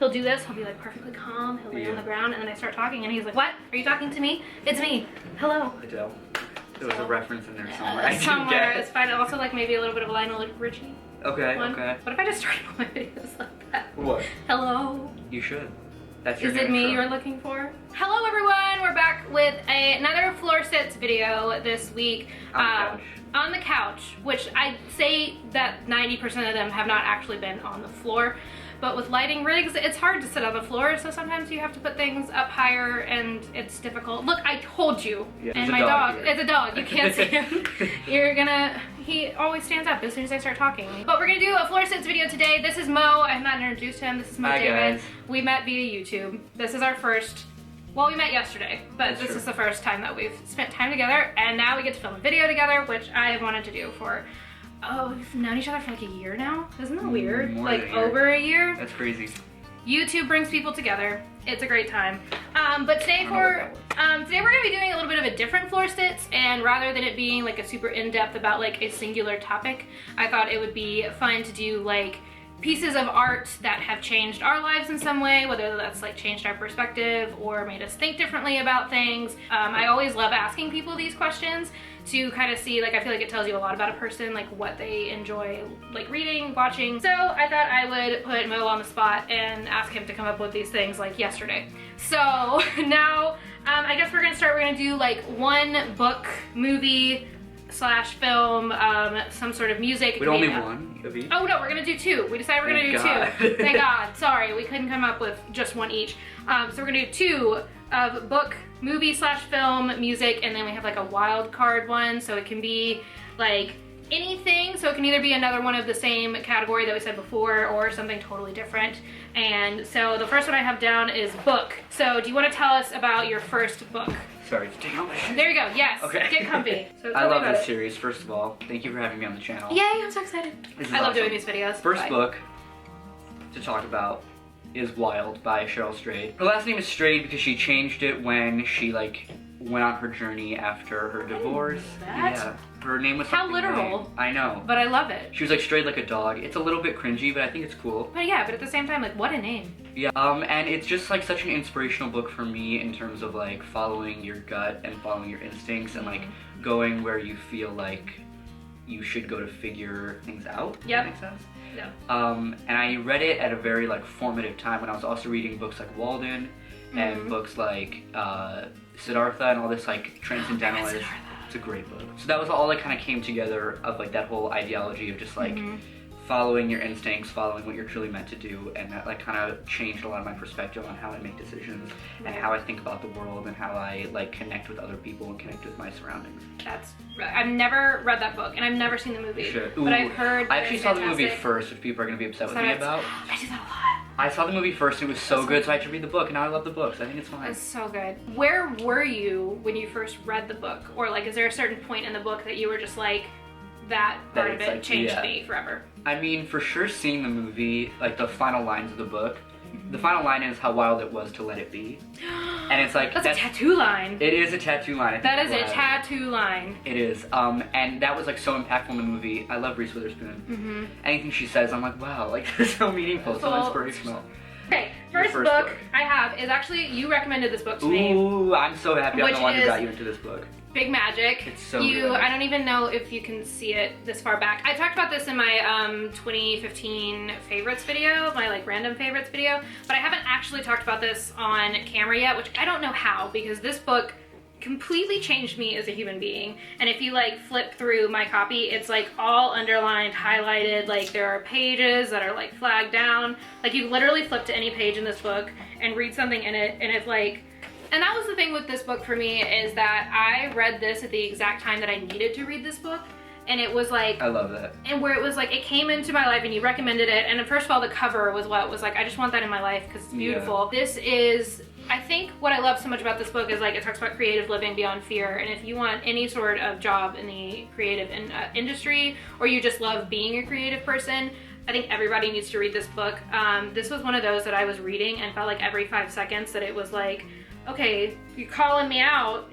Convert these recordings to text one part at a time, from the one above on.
he'll do this, he'll be like perfectly calm, he'll lay on the ground, and then I start talking and he's like, what? Are you talking to me? It's me. Hello. Adele. There was a reference in there somewhere. Somewhere, it's fine. Also like maybe a little bit of Lionel Richie. Okay, one. okay. What if I just started all my videos like that? What? Hello. You should. That's your Is it me you're looking for? Hello everyone, we're back with another floor sits video this week. On the couch, which I'd say that 90% of them have not actually been on the floor. But with lighting rigs, it's hard to sit on the floor, so sometimes you have to put things up higher and it's difficult. Look, I told you. Yeah, and my dog, it's a dog, you can't see him. He always stands up as soon as I start talking. But we're gonna do a floor sits video today. This is Mo, I have not introduced him. This is Mo David. Guys. We met via YouTube. This is our first, well, we met yesterday, but this is the first time that we've spent time together, and now we get to film a video together, which I have wanted to do for, we've known each other for like a year now. Isn't that weird? Like over a year? That's crazy. YouTube brings people together. It's a great time. But today we're gonna be doing a little bit of a different floor sits, and rather than it being like a super in-depth about like a singular topic, I thought it would be fun to do like pieces of art that have changed our lives in some way, whether that's like changed our perspective or made us think differently about things. I always love asking people these questions to kind of see, like, I feel like it tells you a lot about a person, like what they enjoy like reading, watching. So I thought I would put Mo on the spot and ask him to come up with these things like yesterday. So now I guess we're gonna do like one book, movie slash film, some sort of music. But only one of each? Oh no, we're gonna do two. We decided we're gonna do two. Thank God. Sorry, we couldn't come up with just one each. So we're gonna do two of book, movie slash film, music, and then we have like a wild card one, so it can be like anything. So it can either be another one of the same category that we said before or something totally different. And so the first one I have down is book. So do you want to tell us about your first book? Sorry, just take off my shoes. There you go, yes. Okay. Get comfy. So I love this series, first of all. Thank you for having me on the channel. Yay, I'm so excited. I love doing these videos. First book to talk about is Wild by Cheryl. Her last name is Strayed because she changed it when she like went on her journey after her divorce. Yeah. Her name was how literal. I know. But I love it. She was like strayed like a dog. It's a little bit cringy, but I think it's cool. But yeah, but at the same time, like, what a name. Yeah, and it's just like such an inspirational book for me in terms of like following your gut and following your instincts and like going where you feel like you should go to figure things out. Yep. That makes sense? Yeah. And I read it at a very like formative time when I was also reading books like Walden and books like Siddhartha and all this like transcendentalist. It's a great book. So that was all that kind of came together of like that whole ideology of just like following your instincts, following what you're truly meant to do, and that like kind of changed a lot of my perspective on how I make decisions and how I think about the world and how I like connect with other people and connect with my surroundings. I've never read that book and I've never seen the movie, but I've heard I actually saw the movie first, which people are going to be upset with me about. I do that a lot. I saw the movie first and it was so good, so I had to read the book, and now I love the books. I think it's fine. It's so good. Where were you when you first read the book? Or like, is there a certain point in the book that you were just like, that part of it changed me forever? I mean, for sure seeing the movie, like the final lines of the book, the final line is how wild it was to let it be. And it's like that's a tattoo line. It is a tattoo line. That is a tattoo line. It is. And that was like so impactful in the movie. I love Reese Witherspoon. Anything she says, I'm like, wow, like this is so meaningful, so inspirational. Okay, first book I have is actually, you recommended this book to me. Ooh, I'm so happy I'm the one who got you into this book. Big Magic. It's so good. I don't even know if you can see it this far back. I talked about this in my 2015 favorites video, my like random favorites video, but I haven't actually talked about this on camera yet, which I don't know how, because this book completely changed me as a human being. And if you like flip through my copy, it's like all underlined, highlighted, like there are pages that are like flagged down. Like you literally flip to any page in this book and read something in it, and it's like, and that was the thing with this book for me, is that I read this at the exact time that I needed to read this book. And it was like, I love that. And where it was like, it came into my life and you recommended it. And first of all, the cover was what was like, I just want that in my life because it's beautiful. Yeah. This is, I think what I love so much about this book is like, it talks about creative living beyond fear. And if you want any sort of job in the creative industry, or you just love being a creative person, I think everybody needs to read this book. This was one of those that I was reading and felt like every 5 seconds that it was like, okay, you're calling me out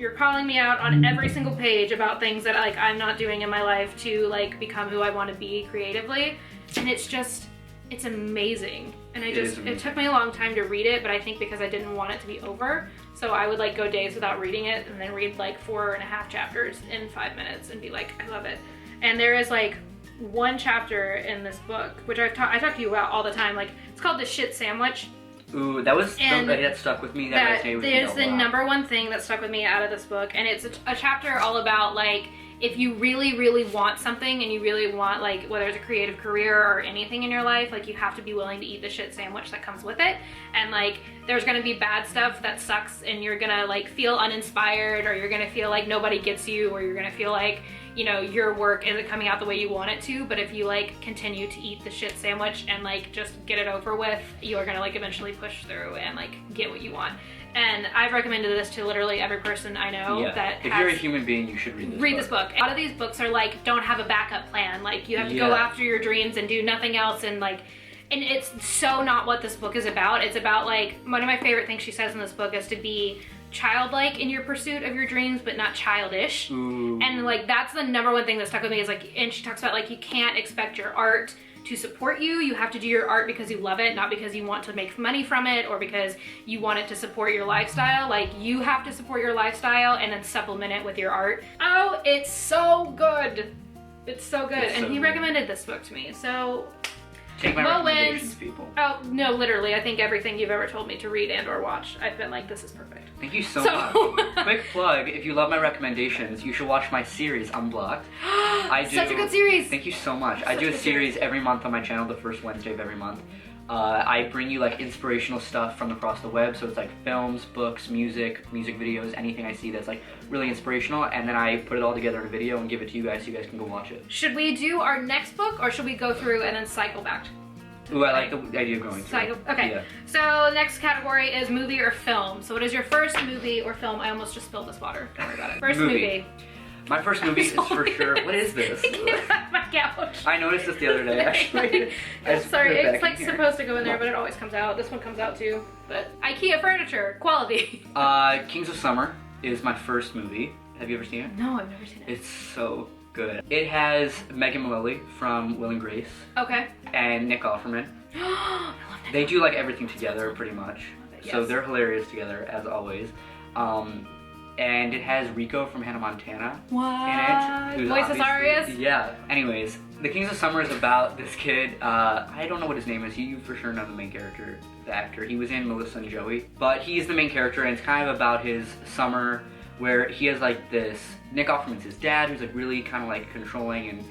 on every single page about things that like I'm not doing in my life to like become who I want to be creatively. And it's just, it's amazing. And it took me a long time to read it, but I think because I didn't want it to be over, so I would like go days without reading it and then read like 4.5 chapters in 5 minutes and be like, I love it. And there is like one chapter in this book, which I talk to you about all the time, like it's called The Shit Sandwich. Ooh, that stuck with me. That is the number one thing that stuck with me out of this book, and it's a chapter all about like, if you really, really want something and you really want, like, whether it's a creative career or anything in your life, like, you have to be willing to eat the shit sandwich that comes with it. And, like, there's gonna be bad stuff that sucks and you're gonna, like, feel uninspired, or you're gonna feel like nobody gets you, or you're gonna feel like, you know, your work isn't coming out the way you want it to. But if you, like, continue to eat the shit sandwich and, like, just get it over with, you're gonna, like, eventually push through and, like, get what you want. And I've recommended this to literally every person I know that if you're a human being, you should read this book. A lot of these books are like, don't have a backup plan. Like, you have to go after your dreams and do nothing else, and like, and it's so not what this book is about. It's about, like, one of my favorite things she says in this book is to be childlike in your pursuit of your dreams, but not childish. Ooh. And like, that's the number one thing that stuck with me, is like, and she talks about like, you can't expect your art to support you. You have to do your art because you love it, not because you want to make money from it or because you want it to support your lifestyle. Like, you have to support your lifestyle and then supplement it with your art. Oh, it's so good. It's so good. And he recommended this book to me, so take my recommendations, people. Oh, no, literally, I think everything you've ever told me to read and or watch, I've been like, this is perfect. Thank you so much. Quick plug, if you love my recommendations, you should watch my series, Unblocked. Such a good series. Thank you so much. I do a series every month on my channel, the first Wednesday of every month. I bring you like inspirational stuff from across the web, so it's like films, books, music videos, anything I see that's like really inspirational, and then I put it all together in a video and give it to you guys so you guys can go watch it. Should we do our next book, or should we go through and then cycle back? Ooh, I like the idea of going through. Okay, yeah. So next category is movie or film. So what is your first movie or film? I almost just spilled this water. Don't worry about it. First movie. My first movie is for sure. What is this? Get off my couch. I noticed this the other day, actually. Sorry, it's like supposed to go in there, but it always comes out. This one comes out too. But IKEA furniture, quality. Kings of Summer is my first movie. Have you ever seen it? No, I've never seen it. It's so good. It has Megan Mullally from Will and Grace. Okay. And Nick Offerman. I love that. They do like everything together pretty much. Yes. So they're hilarious together as always. And it has Rico from Hannah Montana in it. Voice is Arias? Yeah. Anyways, The Kings of Summer is about this kid. I don't know what his name is. You for sure know the main character, the actor. He was in Melissa and Joey. But he's the main character, and it's kind of about his summer where he has like this, Nick Offerman's his dad, who's like really kind of like controlling, and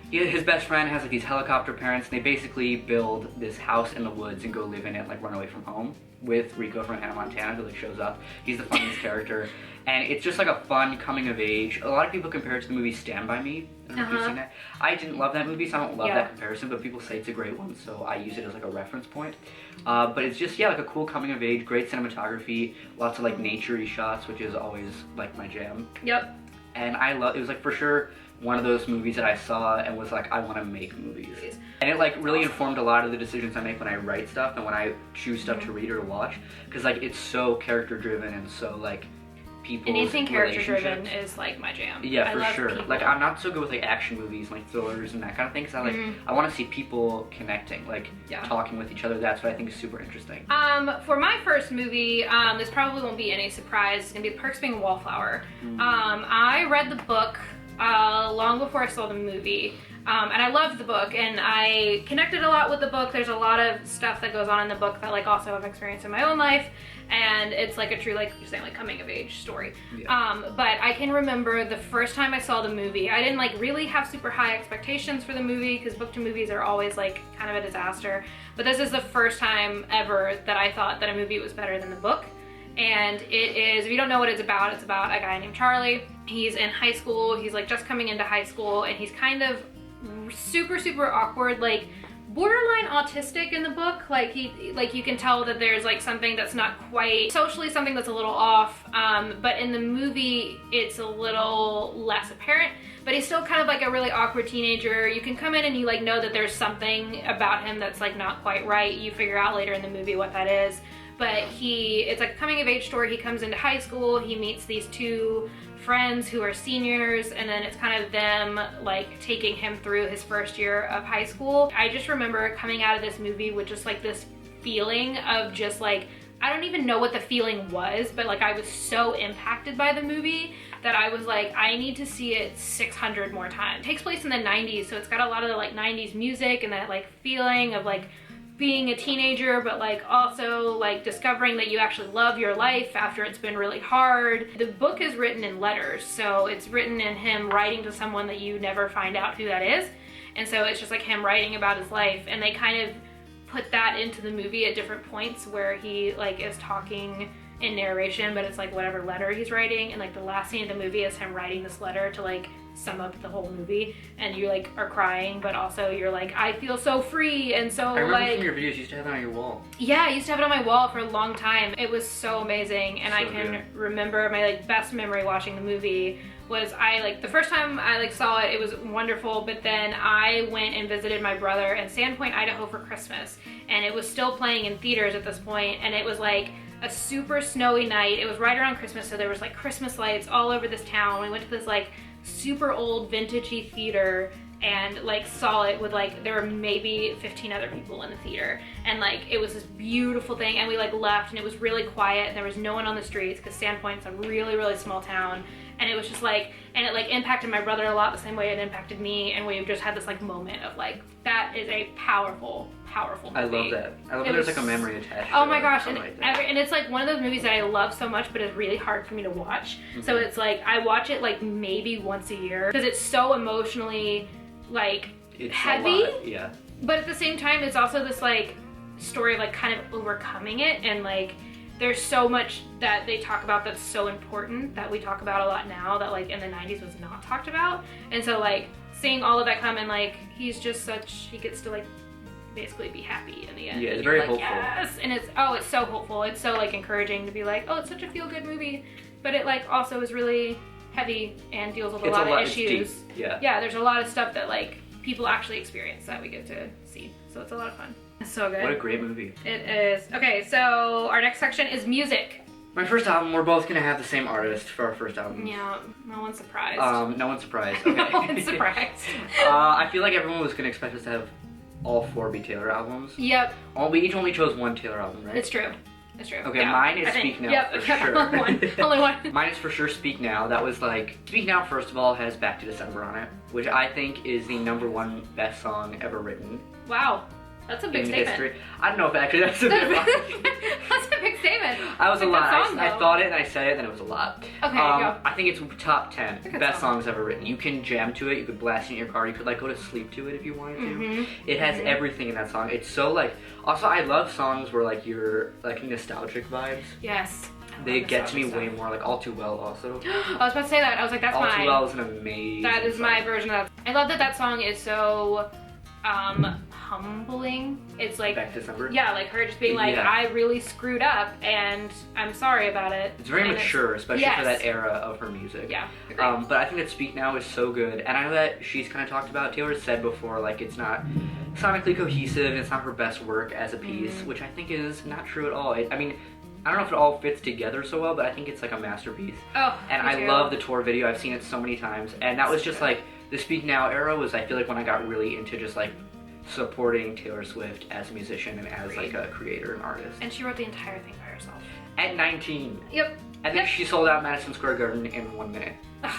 his best friend has like these helicopter parents, and they basically build this house in the woods and go live in it, like run away from home, with Rico from Hannah Montana, who like shows up. He's the funniest character, and it's just like a fun coming of age. A lot of people compare it to the movie Stand By Me. I don't know if you've seen it. I didn't love that movie, so I don't love that comparison, but people say it's a great one, so I use it as like a reference point. But it's just, like a cool coming of age, great cinematography, lots of like nature-y shots, which is always like my jam. Yep. And it was like for sure one of those movies that I saw and was like, I want to make movies. And it like really informed a lot of the decisions I make when I write stuff and when I choose stuff to read or to watch, because like it's so character driven and so like people's anything character driven is like my jam. Yeah, for sure. People. Like I'm not so good with like action movies, like thrillers and that kind of thing, because I like I want to see people connecting, like talking with each other. That's what I think is super interesting. For my first movie, this probably won't be any surprise. It's gonna be Perks Being a Wallflower. I read the book long before I saw the movie. And I loved the book, and I connected a lot with the book. There's a lot of stuff that goes on in the book that like also I've experienced in my own life, and it's like a true, like you're saying, like coming of age story. But I can remember the first time I saw the movie, I didn't like really have super high expectations for the movie, because book to movies are always like kind of a disaster. But this is the first time ever that I thought that a movie was better than the book. And it is, if you don't know what it's about a guy named Charlie. He's in high school, he's like just coming into high school, and he's kind of super awkward, like borderline autistic in the book. Like you can tell that there's like something that's not quite socially, something that's a little off, but in the movie it's a little less apparent. But he's still kind of like a really awkward teenager. You can come in and you like know that there's something about him that's like not quite right. You figure out later in the movie what that is. But it's like a coming of age story. He comes into high school, he meets these two friends who are seniors, and then it's kind of them like taking him through his first year of high school. I just remember coming out of this movie with just like this feeling of just like, I don't even know what the feeling was, but like I was so impacted by the movie that I was like, I need to see it 600 more times. It takes place in the 90s, so it's got a lot of the like 90s music and that like feeling of like being a teenager, but like also like discovering that you actually love your life after it's been really hard. The book is written in letters, so it's written in him writing to someone that you never find out who that is. And so it's just like him writing about his life, and they kind of put that into the movie at different points where he like is talking in narration, but it's like whatever letter he's writing, and like the last scene of the movie is him writing this letter to like sum up the whole movie, and you like are crying, but also you're like, I feel so free. And so I remember like from your videos, you used to have it on your wall. Yeah, I used to have it on my wall for a long time. It was so amazing, and So I can good. remember my like best memory watching the movie was I like the first time I like saw it, it was wonderful, but then I went and visited my brother in Sandpoint, Idaho for Christmas, and it was still playing in theaters at this point, and it was like a super snowy night. It was right around Christmas, so there was like Christmas lights all over this town. We went to this like super old vintagey theater and like saw it with like, there were maybe 15 other people in the theater, and like it was this beautiful thing, and we like left and it was really quiet and there was no one on the streets because Sandpoint's a really, really small town. And it was just like, and it like impacted my brother a lot the same way it impacted me, and we just had this like moment of like, that is a powerful, powerful movie. I love that. I love that there's like a memory attached. Oh to my it. gosh, I and, like that. and it's like one of those movies that I love so much, but it's really hard for me to watch. So it's like, I watch it like maybe once a year because it's so emotionally like It's heavy. a lot, yeah. But at the same time, it's also this like story of like kind of overcoming it, and like there's so much that they talk about that's so important that we talk about a lot now that like in the 90s was not talked about. And so like seeing all of that come, and like he's just such, he gets to like basically be happy in the end. Yeah, it's And very you're like, hopeful. yes, and it's so hopeful. It's so like encouraging to be like, oh, it's such a feel-good movie, but it like also is really heavy and deals with a lot of It's issues. deep. Yeah. Yeah, there's a lot of stuff that like people actually experience that we get to see. So it's a lot of fun. It's so good. What a great movie. It is. Okay, so our next section is music. My first album, we're both gonna have the same artist for our first album. Yeah, no one's surprised. No one's surprised. Okay. No one's surprised. I feel like everyone was gonna expect us to have all 4 be Taylor albums. Yep, We each only chose 1 Taylor album, right? it's true. It's true. Okay, Yeah, mine is I think. Speak Now Yep, for okay, sure. only one. Only one. Mine is for sure Speak Now. That was like, Speak Now, first of all, has Back to December on it, which I think is the #1 best song ever written Wow, that's a big in statement. history. I don't know if actually that's a bit much. That's a big statement. I was It's a good lot. song, I though. thought it and I said it, then it was a lot. Okay, go. I think it's top 10 a good best song. songs ever written. You can jam to it. You could blast it in your car. You could like go to sleep to it if you wanted to. Mhm. It has everything in that song. It's so like. Also, I love songs where like you're like nostalgic vibes. Yes. I They love get to me nostalgic way more. Like All Too Well also. stuff. I was about to say that. I was like, that's All mine. Too Well is an amazing. That is my song. version of that. I love that that song is so humbling. It's like, Back to December. yeah, like her just being like, Yeah. I really screwed up and I'm sorry about it. It's very And mature, especially yes. for that era of her music. Yeah. agreed. But I think that Speak Now is so good, and I know that she's kind of talked about. Taylor said before, like it's not sonically cohesive, and it's not her best work as a piece, which I think is not true at all. I mean, I don't know if it all fits together so well, but I think it's like a masterpiece. Oh, And me I too. love the tour video. I've seen it so many times, and that was just like the Speak Now era was. I feel like when I got really into just like supporting Taylor Swift as a musician and as like a creator and artist. And she wrote the entire thing by herself. At 19, Yep. I think Yep. she sold out Madison Square Garden in 1 minute. Ugh.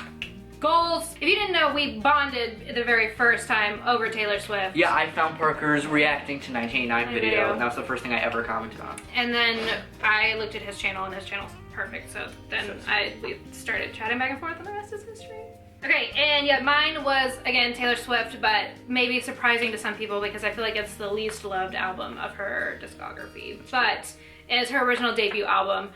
Goals. If you didn't know, we bonded the very first time over Taylor Swift. Yeah, I found Parker's reacting to 1989 I video, know. and that was the first thing I ever commented on. And then I looked at his channel, and his channel's perfect. So then we started chatting back and forth, and the rest is history. Okay, and yeah, mine was, again, Taylor Swift, but maybe surprising to some people because I feel like it's the least loved album of her discography. But it is her original debut album.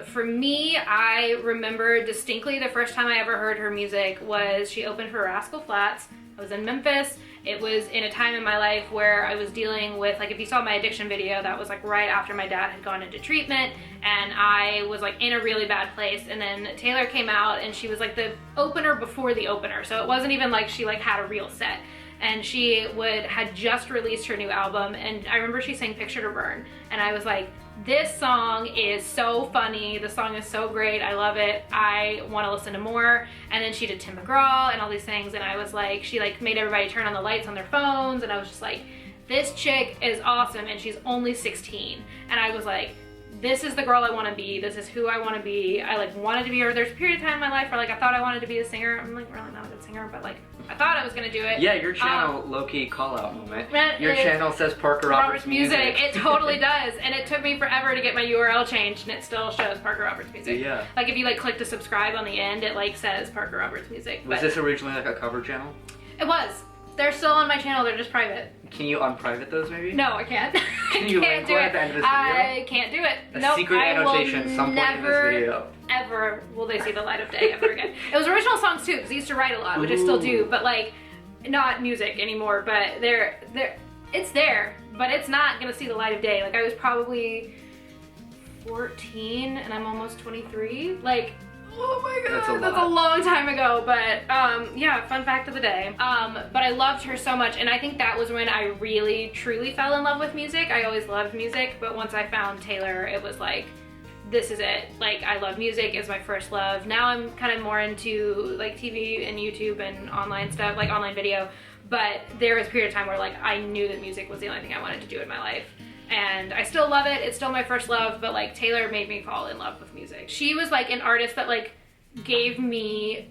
For me, I remember distinctly the first time I ever heard her music was she opened for Rascal Flatts. I was in Memphis. It was in a time in my life where I was dealing with, like, if you saw my addiction video, that was like right after my dad had gone into treatment, and I was like in a really bad place. And then Taylor came out, and she was like the opener before the opener, so it wasn't even like she like had a real set. And she had just released her new album, and I remember she sang Picture to Burn, and I was like, this song is so funny, the song is so great, I love it, I want to listen to more. And then she did Tim McGraw and all these things, and I was like, she like made everybody turn on the lights on their phones, and I was just like, this chick is awesome and she's only 16. And I was like, this is the girl I want to be. This is who I want to be. I like wanted to be her. There's a period of time in my life where like I thought I wanted to be a singer. I'm like really not a good singer, but like I thought I was gonna do it. Yeah, your channel low-key call-out moment. Your channel says Parker Roberts Music. It totally does, and it took me forever to get my URL changed, and it still shows Parker Roberts Music. Yeah. Like if you like click to subscribe on the end, it like says Parker Roberts Music. Was this originally like a cover channel? It was. They're still on my channel. They're just private. Can you unprivate those maybe? No, I can't. Can you link one at the end of this video? I can't do it. A secret annotation some point in this video. Ever will they see the light of day ever again. It was original songs too, because I used to write a lot, which I still do, but like not music anymore. But it's there, but it's not gonna see the light of day. Like I was probably 14 and I'm almost 23. Like, oh my god, that's a long time ago. But yeah, fun fact of the day. But I loved her so much, and I think that was when I really truly fell in love with music. I always loved music, but once I found Taylor, it was like, this is it. Like I love music, is my first love. Now I'm kind of more into like TV and YouTube and online stuff, like online video. But there was a period of time where like I knew that music was the only thing I wanted to do in my life. And I still love it. It's still my first love, but like Taylor made me fall in love with music. She was like an artist that like gave me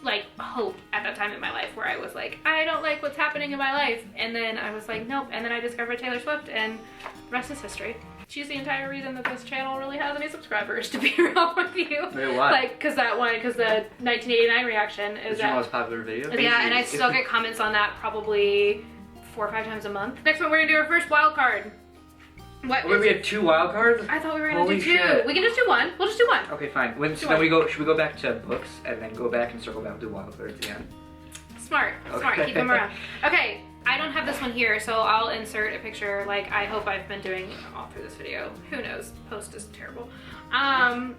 like hope at that time in my life where I was like, I don't like what's happening in my life. And then I was like, nope. And then I discovered Taylor Swift, and the rest is history. She's the entire reason that this channel really has any subscribers, to be real with you. Wait, why? Like, because the 1989 reaction is your most popular video? Yeah, and I still get comments on that probably 4 or 5 times a month. Next one, we're gonna do our first wild card. Wait, we have 2 wild cards? I thought we were gonna do 2. Shit. We can just do 1. We'll just do 1. Okay, fine. So then should we go back to books and then go back and circle back to wild cards again? Smart. Keep them around. Okay, I don't have this one here, so I'll insert a picture like I hope I've been doing all through this video. Who knows? Post is terrible.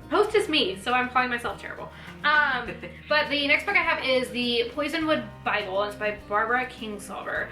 Post is me, so I'm calling myself terrible. But the next book I have is the Poisonwood Bible. It's by Barbra Kingsolver.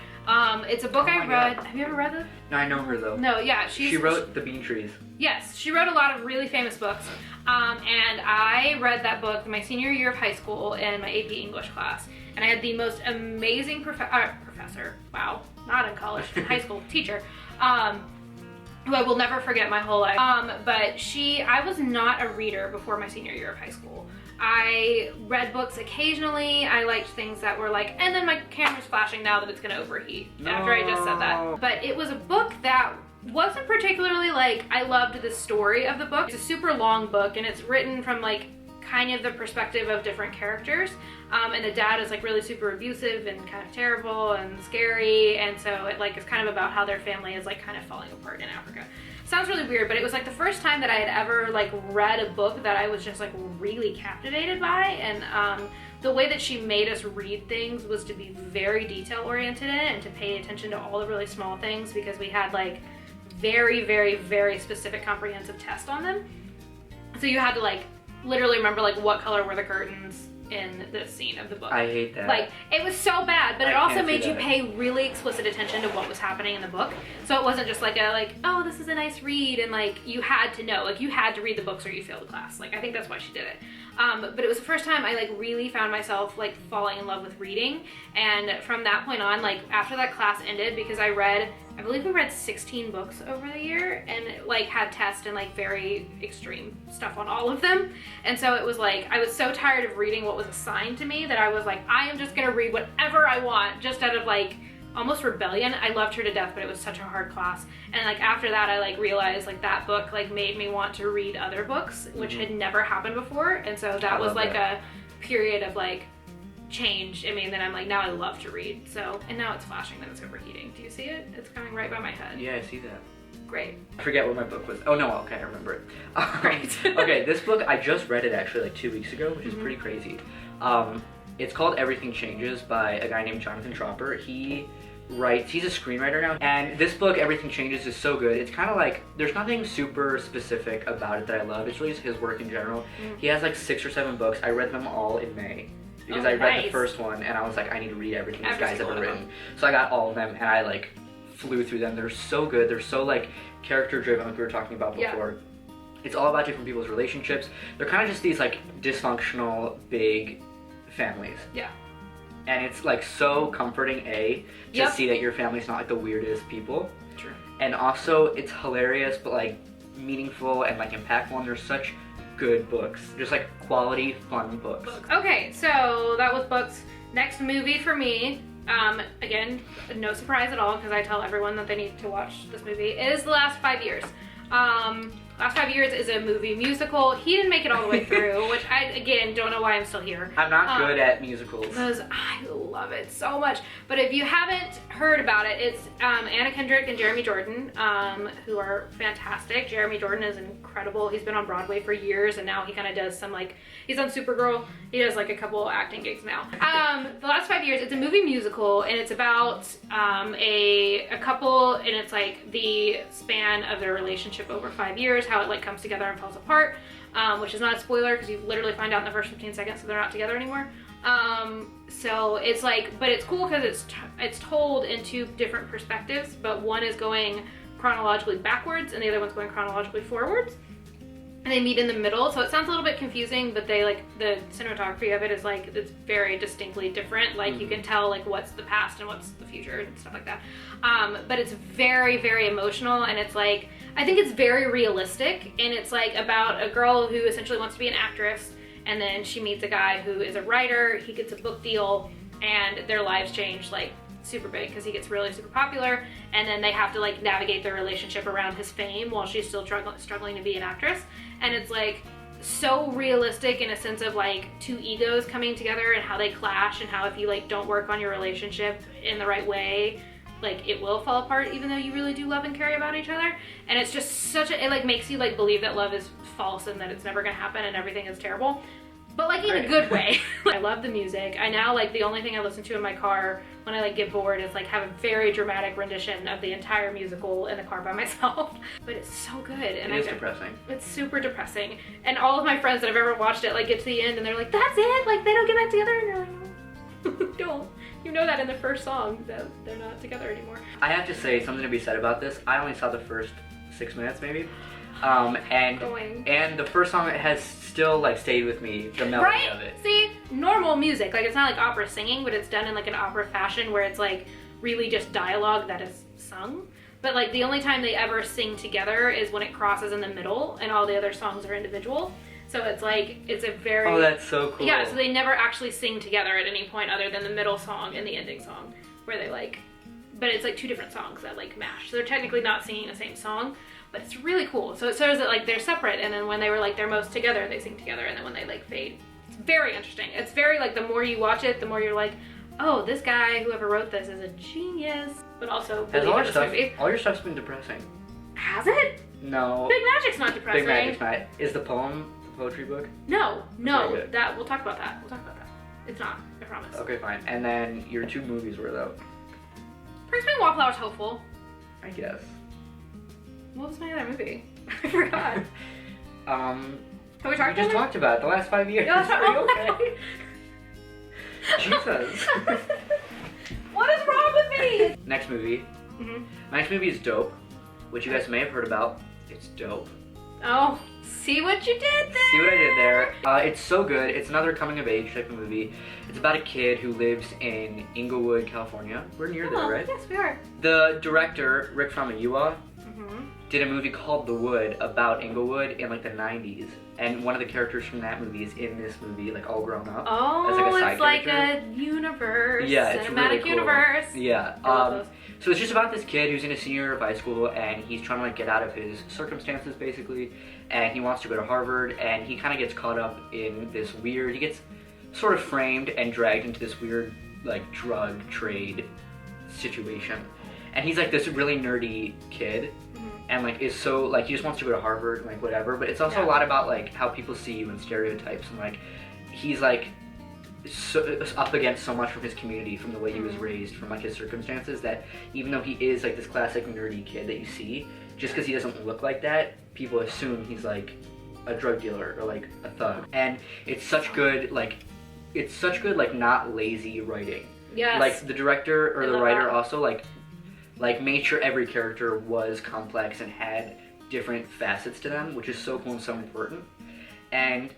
It's a book I read. God. Have you ever read this? No, I know her though. No, yeah. She wrote The Bean Trees. Yes, she wrote a lot of really famous books. And I read that book my senior year of high school in my AP English class. And I had the most amazing professor, wow, not in college, in high school, teacher, who I will never forget my whole life. But I was not a reader before my senior year of high school. I read books occasionally. I liked things that were like, and then my camera's flashing now that it's gonna overheat after I just said that. But it was a book that wasn't particularly like, I loved the story of the book. It's a super long book, and it's written from like kind of the perspective of different characters. And the dad is like really super abusive and kind of terrible and scary, and so it like is kind of about how their family is like kind of falling apart in Africa. Sounds really weird, but it was like the first time that I had ever like read a book that I was just like really captivated by. And the way that she made us read things was to be very detail oriented in it and to pay attention to all the really small things, because we had like very, very, very specific comprehensive tests on them. So you had to like literally remember like what color were the curtains in the scene of the book. I hate that. Like, it was so bad, but it also made you pay really explicit attention to what was happening in the book. So it wasn't just like oh, this is a nice read, and like you had to know, like you had to read the books or you failed the class. Like I think that's why she did it. But it was the first time I like really found myself like falling in love with reading, and from that point on, like after that class ended, because I believe we read 16 books over the year, and like had tests and like very extreme stuff on all of them. And so it was like, I was so tired of reading what was assigned to me that I was like, I am just gonna read whatever I want, just out of like almost rebellion. I loved her to death, but it was such a hard class. And like after that, I like realized like that book like made me want to read other books, which had never happened before. And so that was like a period of like change. I mean, then I'm like, now I love to read. So, and now it's flashing that it's overheating. Do you see it? It's coming right by my head. Yeah, I see that. Great. I forget what my book was. Oh no, okay, I remember it. Great. Okay, this book, I just read it actually like 2 weeks ago, which is pretty crazy. It's called Everything Changes by a guy named Jonathan Tropper. He's a screenwriter now, and this book, Everything Changes, is so good. It's kind of like, there's nothing super specific about it that I love. It's really just his work in general. He has like 6 or 7 books. I read them all in May, because I read the first one, and I was like, I need to read everything this guy's ever written. So I got all of them, and I like flew through them. They're so good. They're so like character driven, like we were talking about before. It's all about different people's relationships. They're kind of just these like dysfunctional big families. Yeah. And it's like so comforting, to Yep. see that your family's not like the weirdest people. True. And also it's hilarious, but like meaningful and like impactful, and they're such good books. Just like quality, fun books. Okay, so that was books. Next movie for me, again, no surprise at all because I tell everyone that they need to watch this movie, is The Last 5 Years. Last 5 Years is a movie musical. He didn't make it all the way through, which I, again, don't know why I'm still here. I'm not good at musicals. Because I love it so much. But if you haven't heard about it, it's Anna Kendrick and Jeremy Jordan, who are fantastic. Jeremy Jordan is incredible. He's been on Broadway for years, and now he kind of does some, like, he's on Supergirl. He does, like, a couple acting gigs now. The Last 5 Years, it's a movie musical, and it's about a couple, and it's, like, the span of their relationship over 5 years, how it, like, comes together and falls apart, which is not a spoiler, because you literally find out in the first 15 seconds that they're not together anymore. So it's like, but it's cool because it's told in two different perspectives, but one is going chronologically backwards and the other one's going chronologically forwards, and they meet in the middle. So it sounds a little bit confusing, but they, like, the cinematography of it is like, it's very distinctly different. Like, you can tell, like, what's the past and what's the future and stuff like that. But it's very, very emotional, and it's like, I think it's very realistic, and it's like about a girl who essentially wants to be an actress, and then she meets a guy who is a writer. He gets a book deal, and their lives change, like, super big because he gets really super popular, and then they have to, like, navigate their relationship around his fame while she's still struggling to be an actress. And it's like so realistic in a sense of, like, two egos coming together and how they clash, and how if you, like, don't work on your relationship in the right way, like, it will fall apart even though you really do love and care about each other. And it's just such a, it, like, makes you, like, believe that love is false and that it's never gonna happen and everything is terrible, but, like, in a good way. I love the music. I now, like, the only thing I listen to in my car when I, like, get bored is, like, have a very dramatic rendition of the entire musical in the car by myself. But it's so good. And it is depressing. It's super depressing. And all of my friends that have ever watched it, like, get to the end and they're like, that's it? Like, they don't get back together? And you're like, no, don't. You know that in the first song that they're not together anymore. I have to say something to be said about this. I only saw the first 6 minutes maybe. And the first song has still, like, stayed with me, the melody of it. See, normal music, like, it's not like opera singing, but it's done in, like, an opera fashion where it's, like, really just dialogue that is sung. But, like, the only time they ever sing together is when it crosses in the middle and all the other songs are individual. So it's like, it's a very... Oh, that's so cool. Yeah, so they never actually sing together at any point other than the middle song and the ending song, where they, like... But it's, like, two different songs that, like, mash. So they're technically not singing the same song, but it's really cool. So it shows that, like, they're separate, and then when they were, like, they're most together, they sing together, and then when they, like, fade. It's very interesting. It's very, like, the more you watch it, the more you're like, oh, this guy, whoever wrote this, is a genius. But also, Has all your stuff's been depressing? Has it? No. Big Magic's not depressing. Big Magic's not. Is the poem the poetry book? No. Very good. We'll talk about that. It's not, I promise. Okay, fine. And then your 2 movies were, though? Prince Wallflower's hopeful. I guess. What was my other movie? I forgot. Have we talked just talked about it, The Last 5 Years. Are you okay? Jesus. What is wrong with me? Next movie. My next movie is Dope, which you guys may have heard about. It's dope. Oh, see what you did there? See what I did there. It's so good. It's another coming-of-age type of movie. It's about a kid who lives in Inglewood, California. We're near there, right? Yes, we are. The director, Rick Famuyiwa, did a movie called The Wood about Inglewood in, like, the 90s. And one of the characters from that movie is in this movie, like, all grown up. Oh, as, like, a side it's like character. a universe. Yeah, it's cinematic really cool. universe. Yeah. So it's just about this kid who's in a senior year of high school, and he's trying to, like, get out of his circumstances, basically. And he wants to go to Harvard, and he kind of gets caught up in this weird... He gets sort of framed and dragged into this weird, like, drug trade situation. And he's, like, this really nerdy kid. And, like, is so, like, he just wants to go to Harvard and, like, whatever. But it's also a lot about, like, how people see you and stereotypes. And, like, he's, like, so, up against so much from his community, from the way he was raised, from, like, his circumstances, that even though he is, like, this classic nerdy kid that you see, just because he doesn't look like that, people assume he's, like, a drug dealer or, like, a thug. And it's such good, like, not lazy writing. Yes. Like, the director or the writer also, like, made sure every character was complex and had different facets to them, which is so cool and so important. And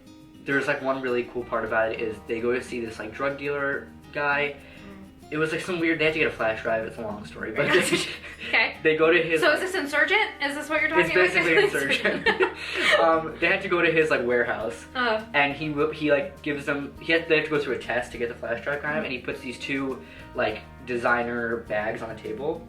there's, like, one really cool part about it is they go to see this, like, drug dealer guy. It was like some weird, they had to get a flash drive, it's a long story, but okay. They go to his... So is this Insurgent? Is this what you're talking about? It's basically Insurgent. They had to go to his like warehouse, and he like gives them, they have to go through a test to get the flash drive kind of, and he puts these two like designer bags on a table,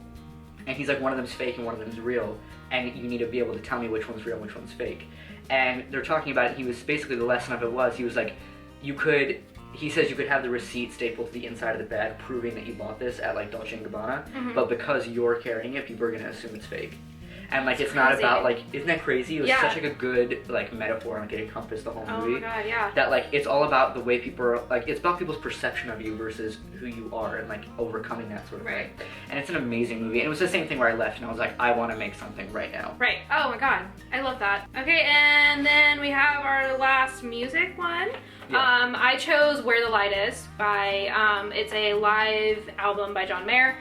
and he's like, one of them's fake and one of them's real, and you need to be able to tell me which one's real and which one's fake. And they're talking about it, he was basically, the lesson of it was, he was like, he says you could have the receipt stapled to the inside of the bag proving that you bought this at like Dolce & Gabbana, but because you're carrying it, people are going to assume it's fake. And like, it's crazy. Not about like, isn't that crazy? It was such like a good like metaphor, like it encompassed the whole movie. Oh my god, yeah. That like, it's all about the way people are, like, it's about people's perception of you versus who you are and like overcoming that sort of thing. And it's an amazing movie. And it was the same thing where I left and I was like, I want to make something right now. Right. Oh my god, I love that. Okay, and then we have our last music one. Yeah. I chose Where the Light Is by, it's a live album by John Mayer.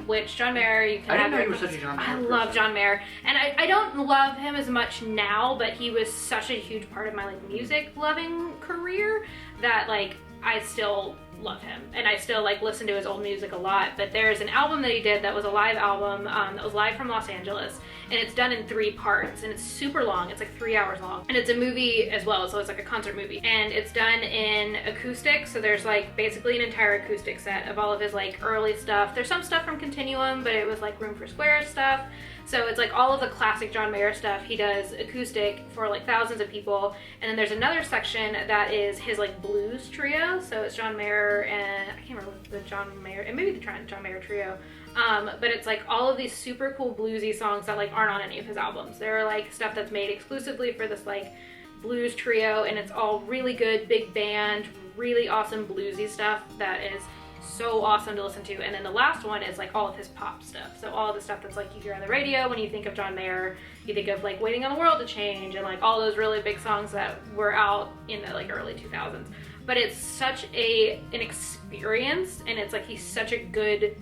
Which John Mayer, you can I didn't know you were such a John Mayer person. Love John Mayer, and I don't love him as much now, but he was such a huge part of my like music loving career that like I still love him, and I still like listen to his old music a lot. But there's an album that he did that was a live album that was live from Los Angeles, and it's done in 3 parts, and it's super long. It's like 3 hours long, and it's a movie as well, so it's like a concert movie, and it's done in acoustic. So there's like basically an entire acoustic set of all of his like early stuff. There's some stuff from Continuum, but it was like Room for Squares stuff. So it's like all of the classic John Mayer stuff he does acoustic for like thousands of people. And then there's another section that is his like blues trio. So it's John Mayer and I can't remember the John Mayer, and maybe the John Mayer trio. But it's like all of these super cool bluesy songs that like aren't on any of his albums. They're like stuff that's made exclusively for this like blues trio, and it's all really good, big band, really awesome bluesy stuff that is so awesome to listen to. And then the last one is like all of his pop stuff. So all of the stuff that's like you hear on the radio when you think of John Mayer, you think of like Waiting on the World to Change and like all those really big songs that were out in the like early 2000s. But it's such an experience, and it's like he's such a good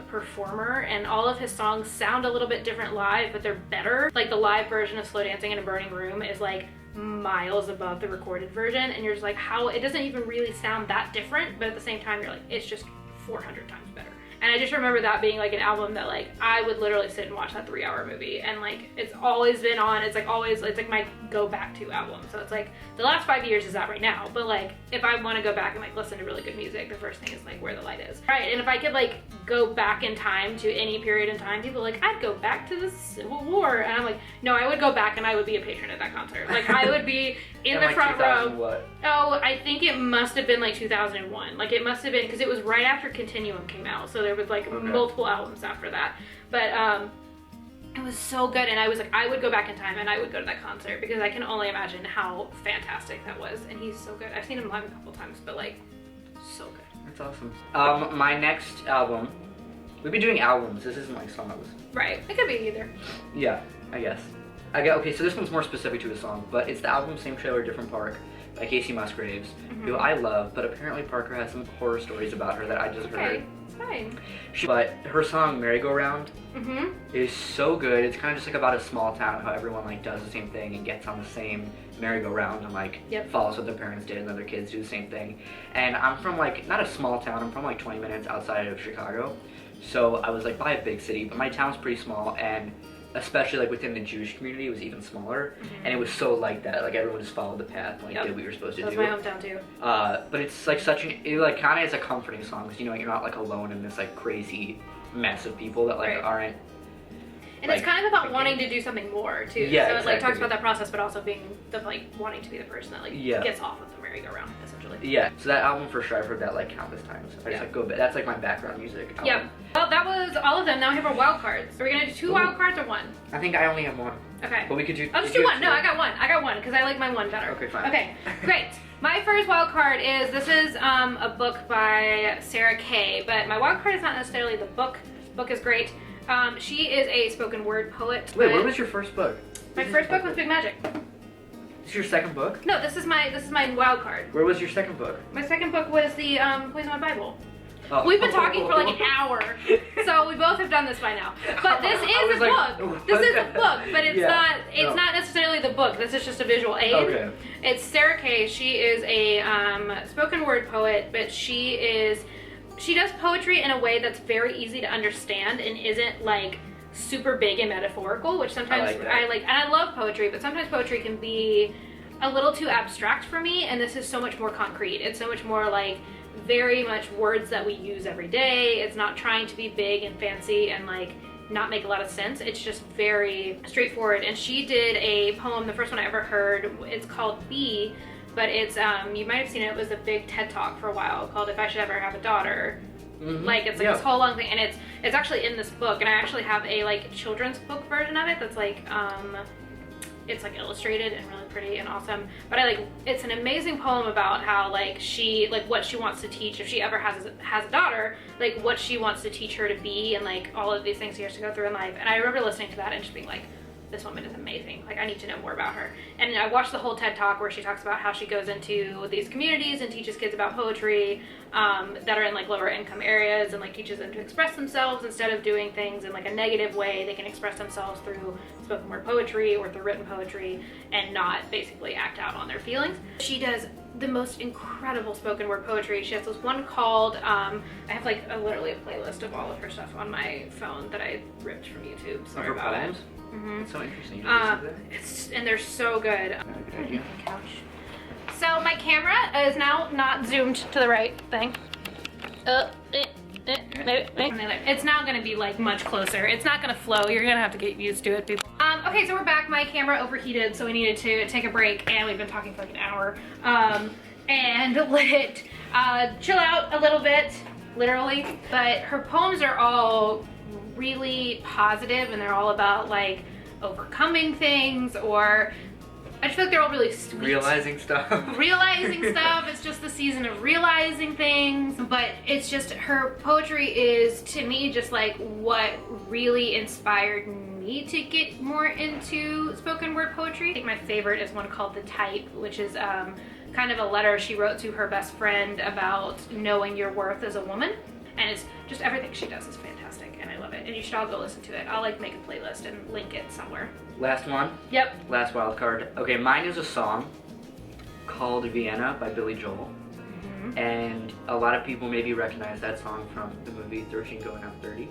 performer, and all of his songs sound a little bit different live, but they're better. Like the live version of Slow Dancing in a Burning Room is like miles above the recorded version, and you're just like, how it doesn't even really sound that different, but at the same time you're like, it's just 400 times better. And I just remember that being like an album that like I would literally sit and watch that 3-hour movie, and like it's always been on. It's like always, it's like my go back to album. So it's like the last 5 years is that right now, but like if I want to go back and like listen to really good music, the first thing is like Where the Light Is. Right. And if I could like go back in time to any period in time, people are like, I'd go back to the Civil War, and I'm like, no, I would go back and I would be a patron at that concert. Like I would be in the like front row. What? Oh, I think it must have been like 2001. Like it must have been, because it was right after Continuum came out, so there was like multiple albums after that. But it was so good, and I was like, I would go back in time and I would go to that concert, because I can only imagine how fantastic that was. And he's so good. I've seen him live a couple times, but like so good. That's awesome. My next album, we've been doing albums, this isn't like songs. Right, it could be either. Yeah, I guess. Okay, so this one's more specific to a song, but it's the album Same Trailer, Different Park by Kasey Musgraves, who I love, but apparently Parker has some horror stories about her that I just heard. It's fine. But her song Merry Go Round is so good. It's kind of just like about a small town, how everyone like does the same thing and gets on the same merry-go-round and like follows what their parents did, and then their kids do the same thing. And I'm from like, not a small town, I'm from like 20 minutes outside of Chicago. So I was like by a big city, but my town's pretty small, and especially like within the Jewish community, it was even smaller, and it was so like that. Like everyone just followed the path, and like did what you were supposed to do. That's my hometown too. But it's like such an, it like kind of is a comforting song, because you know you're not like alone in this like crazy mess of people that like aren't. And like, it's kind of about wanting to do something more too. Yeah, so it like talks about that process, but also being the like wanting to be the person that like gets off of the merry-go-round essentially. Yeah. So that album for sure, I've heard that like countless times. I just like go, that's like my background music. Album. Yep. Well, that was all of them. Now we have our wild cards. Are we gonna do 2 wild cards or 1? I think I only have 1. Okay. But we could do. I'll just do 1. No, I got 1. I got 1 because I like my 1 better. Okay, fine. Okay, great. My first wild card is, this is a book by Sarah Kay, but my wild card is not necessarily the book. The book is great. She is a spoken word poet. Wait, what was your first book? My first book was Big Magic. This is your second book? No, this is my wild card. Where was your second book? My second book was the Poisonwood Bible. Oh. We've been talking for like an hour, so we both have done this by now. But this is a book. This is a book, but it's not necessarily the book. This is just a visual aid. Okay. It's Sarah Kay. She is a spoken word poet, but she does poetry in a way that's very easy to understand and isn't like super big and metaphorical, which sometimes I like, and I love poetry, but sometimes poetry can be a little too abstract for me, and this is so much more concrete. It's so much more like very much words that we use every day. It's not trying to be big and fancy and like not make a lot of sense. It's just very straightforward. And she did a poem, the first one I ever heard, it's called Bee, but it's you might have seen it. It was a big TED Talk for a while called If I Should Ever Have a Daughter. Like it's like this whole long thing, and it's actually in this book, and I actually have a like children's book version of it that's like it's like illustrated and really pretty and awesome. But it's an amazing poem about how like she, like what she wants to teach if she ever has a daughter, like what she wants to teach her to be, and like all of these things she has to go through in life. And I remember listening to that and just being like, this woman is amazing. Like I need to know more about her. And I watched the whole TED Talk where she talks about how she goes into these communities and teaches kids about poetry that are in like lower income areas, and like teaches them to express themselves instead of doing things in like a negative way. They can express themselves through spoken word poetry or through written poetry and not basically act out on their feelings. She does the most incredible spoken word poetry. She has this one called, I have like literally a playlist of all of her stuff on my phone that I ripped from YouTube. Sorry about it. It's so interesting. And they're so good. Good idea. Couch. So my camera is now not zoomed to the right thing. It's now gonna be like much closer. It's not gonna flow. You're gonna have to get used to it, people. Okay, so we're back. My camera overheated, so we needed to take a break, and we've been talking for like an hour. And let it chill out a little bit, literally. But her poems are all really positive, and they're all about like overcoming things, or I just feel like they're all really sweet. Realizing stuff. It's just the season of realizing things. But it's just, her poetry is, to me, just like what really inspired me to get more into spoken word poetry. I think my favorite is one called The Type, which is kind of a letter she wrote to her best friend about knowing your worth as a woman. And it's just, everything she does is fantastic, and I love it. And you should all go listen to it. I'll like make a playlist and link it somewhere. Last one. Yep. Last wild card. Okay, mine is a song called Vienna by Billy Joel. And a lot of people maybe recognize that song from the movie 13 Going on 30.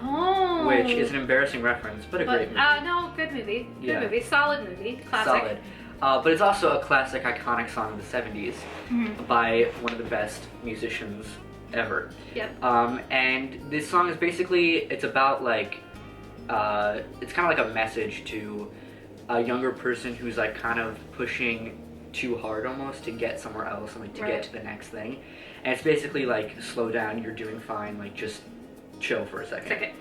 Oh. Which is an embarrassing reference, but a great movie. No, good movie. Good movie. Solid movie. Classic. Solid. But it's also a classic, iconic song of the 70s by one of the best musicians ever. Yep. And this song is basically, it's about like, it's kind of like a message to a younger person who's like kind of pushing too hard almost to get somewhere else and like to get to the next thing. And it's basically like, slow down, you're doing fine, like just chill for a second.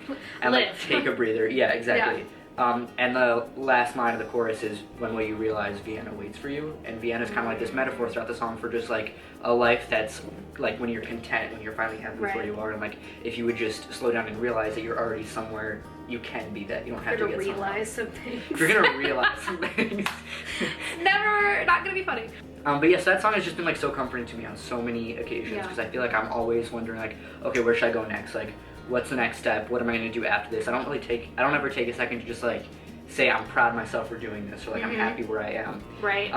And like take a breather. Yeah, exactly. And the last line of the chorus is, when will you realize Vienna waits for you? And Vienna's kind of like this metaphor throughout the song for just like a life that's like when you're content, when you're finally happy with where you are, and like if you would just slow down and realize that you're already somewhere you can be, that you don't have to get realize some things. You're gonna realize some things. Not gonna be funny. But yes, that song has just been like so comforting to me on so many occasions, because I feel like I'm always wondering like, okay, where should I go next? Like, what's the next step? What am I gonna do after this? I don't ever take a second to just like say I'm proud of myself for doing this, or like I'm happy where I am. Right.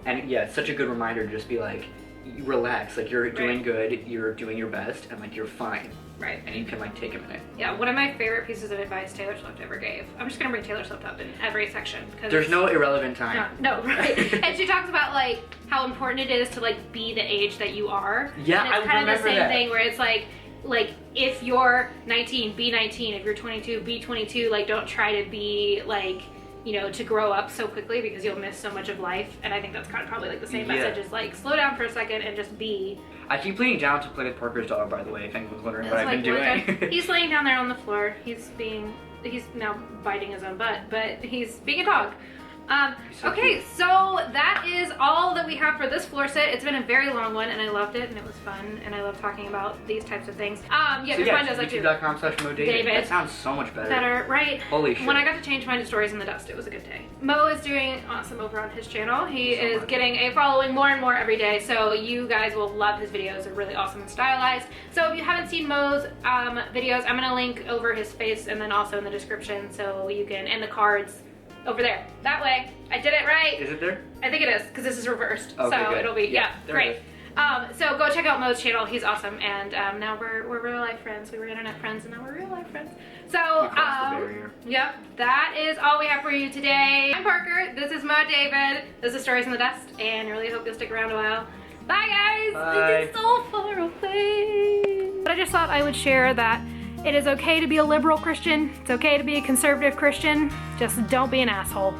And yeah, it's such a good reminder to just be like, relax, like you're doing good, you're doing your best, and like you're fine. Right. And you can like take a minute. Yeah, one of my favorite pieces of advice Taylor Swift ever gave. I'm just gonna bring Taylor Swift up in every section, because there's no irrelevant time. No, right. And she talks about like how important it is to like be the age that you are. Yeah, and it's kind of the same thing where it's like if you're 19, be 19. If you're 22, be 22. Like, don't try to be like, you know, to grow up so quickly, because you'll miss so much of life. And I think that's kind of probably like the same message, is like slow down for a second and just be. I keep laying down to play with Parker's dog, by the way, if anyone's wondering what I've been doing. He's laying down there on the floor. He's now biting his own butt, but he's being a dog. Okay, so that is all that we have for this floor set. It's been a very long one, and I loved it, and it was fun, and I love talking about these types of things. Yeah, so find us like youtube.com/MoDavid. That sounds so much better. Right? Holy shit. When I got to change mine to Stories in the Dust, it was a good day. Mo is doing awesome over on his channel. He is getting a following more and more every day, so you guys will love his videos. They're really awesome and stylized. So if you haven't seen Mo's videos, I'm gonna link over his face and then also in the description, so you can, and the cards over there. That way. I did it right. Is it there? I think it is, because this is reversed. Okay, so good. it'll be, yeah great. So go check out Mo's channel. He's awesome. And now we're real life friends. We were internet friends and now we're real life friends. So, yep, that is all we have for you today. I'm Parker. This is MoDavid. This is Stories in the Dust. And I really hope you'll stick around a while. Bye guys. Bye. It's so far away. But I just thought I would share that it is okay to be a liberal Christian. It's okay to be a conservative Christian. Just don't be an asshole.